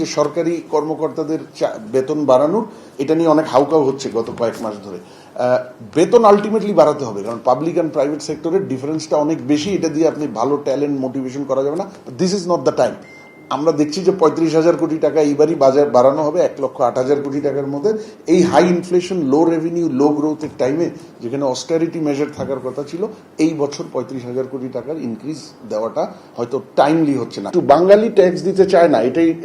যে সরকারি কর্মকর্তাদের বেতন বাড়ানোর এটা নিয়ে অনেক হাউকাউ হচ্ছে গত কয়েক মাস ধরে। বেতন আলটিমেটলি বাড়াতে হবে, কারণ পাবলিক অ্যান্ড প্রাইভেট সেক্টরের ডিফারেন্সটা অনেক বেশি। এটা দিয়ে আপনি ভালো ট্যালেন্ট মোটিভেশন করা যাবে না। This is not the time. আমরা দেখছি যে 35,000 কোটি টাকা এইবারই বাজার বাড়ানো হবে 1,08,000 কোটি টাকার মধ্যে। এই হাই ইনফ্লেশন, লো রেভিনিউ, লো গ্রোথের টাইমে যেখানে অস্টারিটি মেজার থাকার কথা ছিল, এই বছর 35,000 কোটি টাকার ইনক্রিজ দেওয়াটা হয়তো টাইমলি হচ্ছে না। বাঙালি ট্যাক্স দিতে চায় না,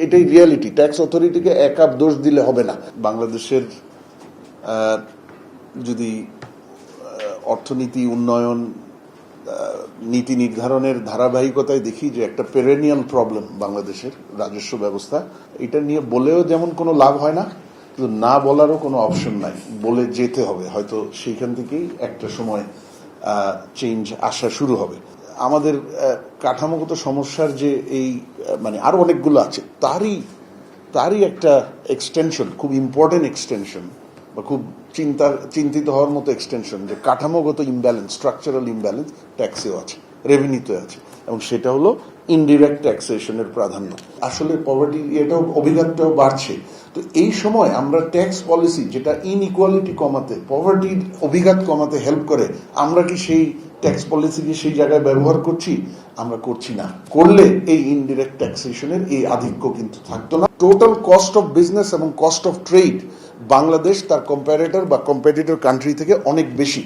এটাই রিয়ালিটি। ট্যাক্স অথরিটিকে এক আপ দোষ দিলে হবে না। বাংলাদেশের যদি অর্থনীতি উন্নয়ন নীতি নির্ধারণের ধারাবাহিকতায় দেখি যে একটা পেরেনিয়াল প্রবলেম বাংলাদেশের রাজস্ব ব্যবস্থা। এটা নিয়ে বলেও যেমন কোনো লাভ হয় না, কিন্তু না বলারও কোনো অপশন নাই। বলে যেতে হবে, হয়তো সেইখান থেকেই একটা সময় চেঞ্জ আসা শুরু হবে। আমাদের কাঠামোগত সমস্যার যে এই আরো অনেকগুলো আছে, তারই একটা এক্সটেনশন, খুব ইম্পর্টেন্ট এক্সটেনশন বা খুব চিন্তিত হওয়ার মতো এক্সটেনশন, যে কাঠামোগত ইমব্যালেন্স, স্ট্রাকচারাল ইমব্যালেন্স ট্যাক্সেও আছে, রেভিনিউতে আছে, এবং সেটা হলো ইনডিরেক্ট ট্যাক্সেশনের প্রাধান্য। আসলে পভার্টি এটাও অভিঘাতটাও বাড়ছে। তো এই সময় আমরা ট্যাক্স পলিসি যেটা ইনইকুয়ালিটি কমাতে, পভার্টির অভিঘাত কমাতে হেল্প করে, আমরা কি সেই ট্যাক্স পলিসিকে সেই জায়গায় ব্যবহার করছি? আমরা করছি না। করলে এই ইনডিরেক্ট ট্যাক্সেশনের এই আধিক্য কিন্তু থাকতো না। টোটাল কস্ট অফ বিজনেস এবং কস্ট অফ ট্রেড বাংলাদেশ তার কম্প্যারেটর বা কম্পিটিটর কান্ট্রি থেকে অনেক বেশি।